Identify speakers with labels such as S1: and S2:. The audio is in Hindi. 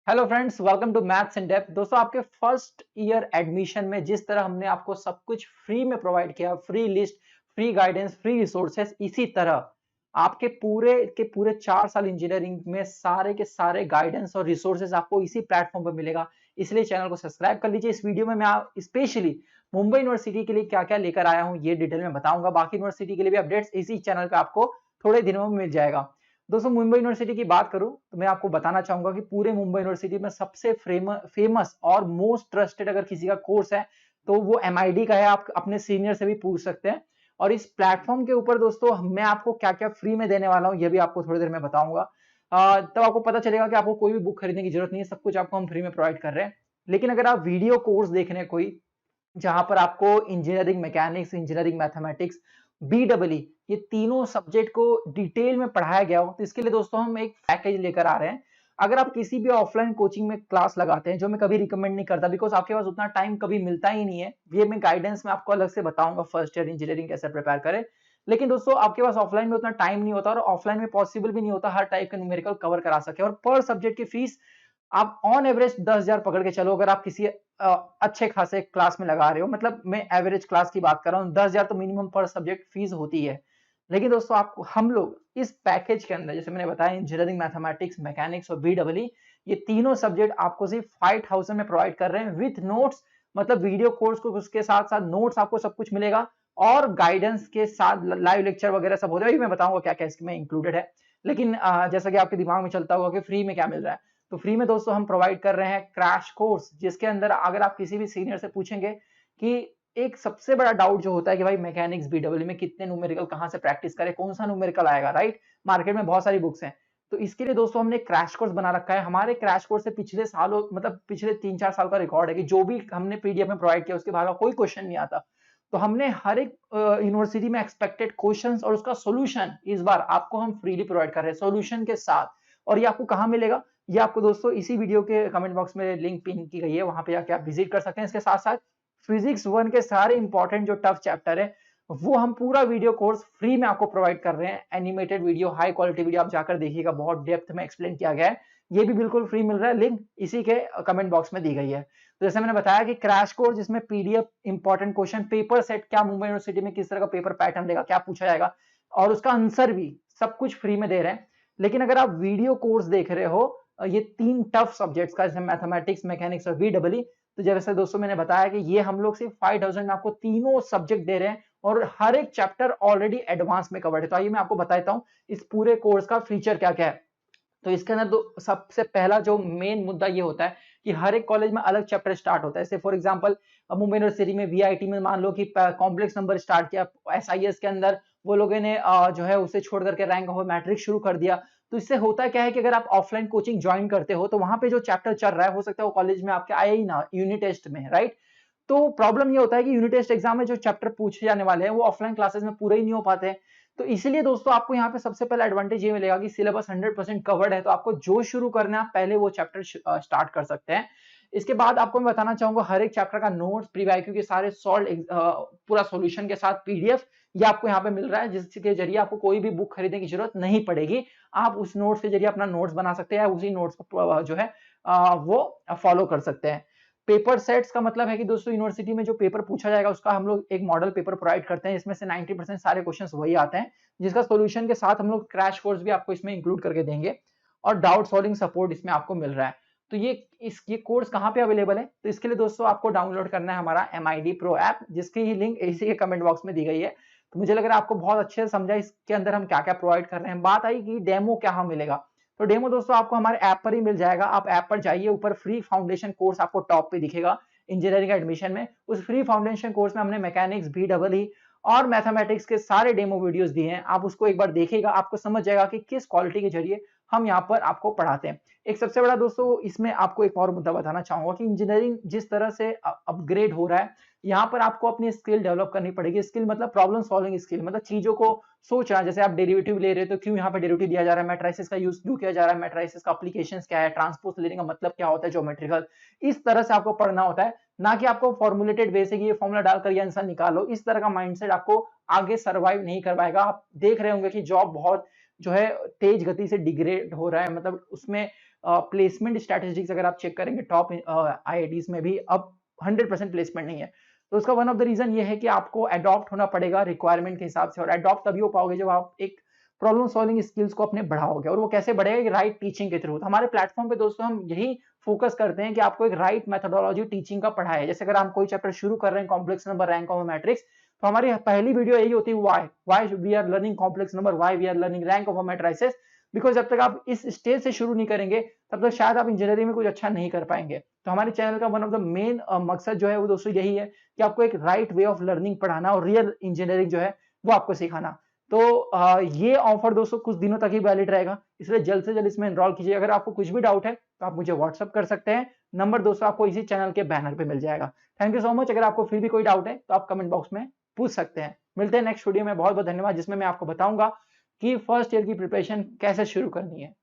S1: Hello friends, welcome to maths in depth. दोस्तों, आपके फर्स्ट ईयर एडमिशन में जिस तरह हमने आपको सब कुछ फ्री में प्रोवाइड किया, free list, free guidance, free resources, इसी तरह आपके पूरे के पूरे 4 साल इंजीनियरिंग में सारे के सारे गाइडेंस और रिसोर्सेस आपको इसी प्लेटफॉर्म पर मिलेगा। इसलिए चैनल को सब्सक्राइब कर लीजिए। इस वीडियो में मैं स्पेशली मुंबई यूनिवर्सिटी के लिए क्या क्या लेकर आया हूँ ये डिटेल में बताऊंगा। बाकी यूनिवर्सिटी के लिए भी अपडेट्स इसी चैनल पे आपको थोड़े दिनों में मिल जाएगा। दोस्तों, मुंबई यूनिवर्सिटी की बात करूं तो मैं आपको बताना चाहूंगा कि पूरे मुंबई यूनिवर्सिटी में सबसे फेमस और मोस्ट ट्रस्टेड अगर किसी का कोर्स है तो वो एमआईडी का है। आप अपने सीनियर से भी पूछ सकते हैं। और इस प्लेटफॉर्म के ऊपर दोस्तों मैं आपको क्या क्या फ्री में देने वाला हूं ये भी आपको थोड़ी देर में बताऊंगा। तब आपको पता चलेगा कि आपको कोई भी बुक खरीदने की जरूरत नहीं है, सब कुछ आपको हम फ्री में प्रोवाइड कर रहे हैं। लेकिन अगर आप वीडियो कोर्स देख रहे हैं कोई, जहां पर आपको engineering mechanics, engineering mathematics, BW ये तीनों सब्जेक्ट को डिटेल में पढ़ाया गया हो, तो इसके लिए दोस्तों हम एक पैकेज लेकर आ रहे हैं। अगर आप किसी भी ऑफलाइन कोचिंग में क्लास लगाते हैं, जो मैं कभी रिकमेंड नहीं करता, बिकॉज आपके पास उतना टाइम कभी मिलता ही नहीं है, ये मैं गाइडेंस में आपको अलग से बताऊंगा फर्स्ट ईयर इंजीनियरिंग कैसे प्रिपेयर करें। लेकिन दोस्तों आपके पास ऑफलाइन में उतना टाइम नहीं होता और ऑफलाइन में पॉसिबल भी नहीं होता हर टाइप का न्यूमेरिकल कवर करा सके। और पर सब्जेक्ट की फीस आप ऑन एवरेज 10,000 पकड़ के चलो। अगर आप किसी अच्छे खासे क्लास में लगा रहे हो, मतलब मैं एवरेज क्लास की बात कर रहा हूँ, 10,000 तो मिनिमम पर सब्जेक्ट फीस होती है। लेकिन दोस्तों आपको हम लोग इस पैकेज के अंदर, जैसे मैंने बताया, इंजीनियरिंग मैथमेटिक्स, मैकेनिक्स और बीडब्ल्यू ये तीनों सब्जेक्ट आपको सिर्फ 5,000 में प्रोवाइड कर रहे हैं विथ नोट्स। मतलब वीडियो कोर्स को उसके साथ साथ नोट्स आपको सब कुछ मिलेगा और गाइडेंस के साथ लाइव लेक्चर वगैरह सब हो जाएगा। मैं बताऊंगा क्या क्या इसमें इंक्लूडेड है। लेकिन जैसा कि आपके दिमाग में चलता होगा कि फ्री में क्या मिल रहा है, तो फ्री में दोस्तों हम प्रोवाइड कर रहे हैं क्रैश कोर्स, जिसके अंदर अगर आप किसी भी सीनियर से पूछेंगे कि एक सबसे बड़ा डाउट जो होता है कि भाई मैकेनिक्स बीडब्ल्यू में कितने न्यूमेरिकल कहां से प्रैक्टिस करें, कौन सा न्यूमेरिकल आएगा, राइट। मार्केट में बहुत सारी बुक्स हैं। तो इसके लिए दोस्तों हमने क्रैश कोर्स बना रखा है। हमारे क्रैश कोर्स से पिछले सालों, मतलब पिछले 3-4 साल का रिकॉर्ड है कि जो भी हमने पीडीएफ में प्रोवाइड किया उसके बाहर कोई क्वेश्चन नहीं आता। तो हमने हर एक यूनिवर्सिटी में एक्सपेक्टेड क्वेश्चंस और उसका सॉल्यूशन इस बार आपको हम फ्रीली प्रोवाइड कर रहे हैं सॉल्यूशन के साथ। और ये आपको कहां मिलेगा, ये आपको दोस्तों इसी वीडियो के कमेंट बॉक्स में लिंक पिन की गई है, वहां पे जाके आप विजिट कर सकते हैं। इसके साथ साथ फिजिक्स 1 के सारे इंपॉर्टेंट जो टफ चैप्टर है वो हम पूरा वीडियो कोर्स फ्री में आपको प्रोवाइड कर रहे हैं। Animated video, high quality video आप जाकर देखिएगा, बहुत डेप्थ में एक्सप्लेन किया गया है। ये भी बिल्कुल फ्री मिल रहा है, लिंक इसी के कमेंट बॉक्स में दी गई है। तो जैसे मैंने बताया कि क्रैश कोर्स जिसमें PDF, important question, paper set, क्या मुंबई यूनिवर्सिटी में किस तरह का पेपर पैटर्न देगा, क्या पूछा जाएगा और उसका आंसर भी सब कुछ फ्री में दे रहे हैं। लेकिन अगर आप वीडियो कोर्स देख रहे हो ये 3 टफ सब्जेक्ट्स का, जैसे मैथमेटिक्स, मैकेनिक्स और बीडब्ल्यू, तो जैसे दोस्तों मैंने बताया कि ये हम लोग सिर्फ 5,000 में आपको तीनों सब्जेक्ट दे रहे हैं और हर एक चैप्टर ऑलरेडी एडवांस में कवर्ड है। तो आइए मैं आपको बताता हूँ इस पूरे कोर्स का फीचर क्या क्या है। तो इसके अंदर सबसे पहला जो मेन मुद्दा ये होता है कि हर एक कॉलेज में अलग चैप्टर स्टार्ट होता है। जैसे फॉर एग्जांपल मुंबई यूनिवर्सिटी में वीआईटी में मान लो कि कॉम्प्लेक्स नंबर स्टार्ट किया, एसआईएस के अंदर वो लोगों ने जो है उसे छोड़ करके रैंक ऑफ मैट्रिक्स शुरू कर दिया। तो इससे होता क्या है कि अगर आप ऑफलाइन कोचिंग ज्वाइन करते हो तो वहां पे जो चैप्टर चल रहा है हो सकता है वो कॉलेज में आपके आए ही ना यूनिट टेस्ट में, राइट। तो प्रॉब्लम ये होता है कि यूनिट टेस्ट एग्जाम में जो चैप्टर पूछे जाने वाले हैं वो ऑफलाइन क्लासेस में पूरे ही नहीं हो पाते हैं। तो इसीलिए दोस्तों आपको यहाँ पे सबसे पहला एडवांटेज ये मिलेगा कि सिलेबस 100% कवर्ड है, तो आपको जो शुरू करना है आप पहले वो चैप्टर स्टार्ट कर सकते हैं। इसके बाद आपको मैं बताना चाहूंगा हर एक चैप्टर का नोट्स, प्री वाईक्यू के सारे सॉल्व, पूरा सॉल्यूशन के साथ पीडीएफ ये आपको यहाँ पे मिल रहा है, जिसके जरिए आपको कोई भी बुक खरीदने की जरूरत नहीं पड़ेगी। आप उस नोट्स के जरिए अपना नोट्स बना सकते हैं, उसी नोट्स को जो है वो फॉलो कर सकते हैं। पेपर सेट्स का मतलब है कि दोस्तों यूनिवर्सिटी में जो पेपर पूछा जाएगा उसका हम लोग एक मॉडल पेपर प्रोवाइड करते हैं, इसमें से 90% सारे क्वेश्चंस वही आते हैं, जिसका सॉल्यूशन के साथ हम लोग क्रैश कोर्स भी आपको इसमें इंक्लूड करके देंगे और डाउट सॉल्विंग सपोर्ट इसमें आपको मिल रहा है। तो ये कोर्स कहाँ पे अवेलेबल है, तो इसके लिए दोस्तों आपको डाउनलोड करना है हमारा MID Pro ऐप, जिसकी ही लिंक इसी के कमेंट बॉक्स में दी गई है। तो मुझे लग रहा है आपको बहुत अच्छे से समझा इसके अंदर हम क्या क्या प्रोवाइड कर रहे हैं। बात आई कि डेमो क्या हम मिलेगा, तो डेमो दोस्तों आपको हमारे ऐप पर ही मिल जाएगा। आप ऐप पर जाइए, ऊपर फ्री फाउंडेशन कोर्स आपको टॉप पे दिखेगा इंजीनियरिंग एडमिशन में। उस फ्री फाउंडेशन कोर्स में हमने मैकेनिक्स, बीडब्ल्यू और मैथमेटिक्स के सारे डेमो वीडियोस दिए हैं। आप उसको एक बार देखिएगा, आपको समझ जाएगा कि किस क्वालिटी के जरिए हम यहाँ पर आपको पढ़ाते हैं। एक सबसे बड़ा दोस्तों इसमें आपको एक और मुद्दा बताना चाहूंगा कि इंजीनियरिंग जिस तरह से अपग्रेड हो रहा है, यहाँ पर आपको अपनी स्किल डेवलप करनी पड़ेगी। स्किल मतलब प्रॉब्लम सॉल्विंग स्किल, मतलब चीजों को सोचना। जैसे आप डेरिवेटिव ले रहे हो तो क्यों यहाँ पे डेरिवेटिव दिया जा रहा है, मैट्रिसेस का यूज क्यों किया जा रहा है, मैट्रिसेस का एप्लीकेशंस क्या है, ट्रांसपोज लेने का मतलब क्या होता है, ज्योमेट्रिकल, इस तरह से आपको पढ़ना होता है। ना कि आपको फॉर्मुलेटेड वे से कि ये फॉर्मूला डालकर ये आंसर निकालो, इस तरह का माइंडसेट आपको आगे सर्वाइव नहीं करवाएगा। आप देख रहे होंगे कि जॉब बहुत जो है तेज गति से डिग्रेड हो रहा है, मतलब उसमें प्लेसमेंट स्टैटिस्टिक्स अगर आप चेक करेंगे टॉप आईआईटीज में भी अब 100% प्लेसमेंट नहीं है। तो उसका वन ऑफ द रीजन ये है कि आपको अडॉप्ट होना पड़ेगा रिक्वायरमेंट के हिसाब से, और अडॉप्ट तभी हो पाओगे जब आप एक प्रॉब्लम सॉल्विंग स्किल्स को अपने बढ़ाओगे। और वो कैसे बढ़ेगा? राइट टीचिंग के थ्रू। हमारे प्लेटफॉर्म पे दोस्तों हम यही फोकस करते हैं कि आपको एक राइट मेथोडोलॉजी टीचिंग का पढ़ाए। जैसे अगर हम कोई चैप्टर शुरू कर रहे हैं complex number, rank of matrix, तो हमारी पहली वीडियो यही होती है, why we are learning complex number, why we are learning rank of matrices. Because जब तक आप इस स्टेज से शुरू नहीं करेंगे तब तक शायद आप इंजीनियरिंग में कुछ अच्छा नहीं कर पाएंगे। तो हमारे चैनल का वन ऑफ द मेन मकसद जो है वो दोस्तों यही है कि आपको एक राइट वे ऑफ लर्निंग पढ़ाना और रियल इंजीनियरिंग जो है वो आपको सिखाना। तो ये ऑफर दोस्तों कुछ दिनों तक ही वैलिड रहेगा, इसलिए जल्द से जल्द इसमें एनरोल कीजिए। अगर आपको कुछ भी डाउट है तो आप मुझे व्हाट्सअप कर सकते हैं, नंबर दोस्तों आपको इसी चैनल के बैनर पे मिल जाएगा। Thank you so much. अगर आपको फिर भी कोई डाउट है तो आप कमेंट बॉक्स में पूछ सकते हैं। मिलते हैं नेक्स्ट वीडियो में। बहुत बहुत धन्यवाद, जिसमें मैं आपको बताऊंगा कि फर्स्ट ईयर की प्रिपरेशन कैसे शुरू करनी है।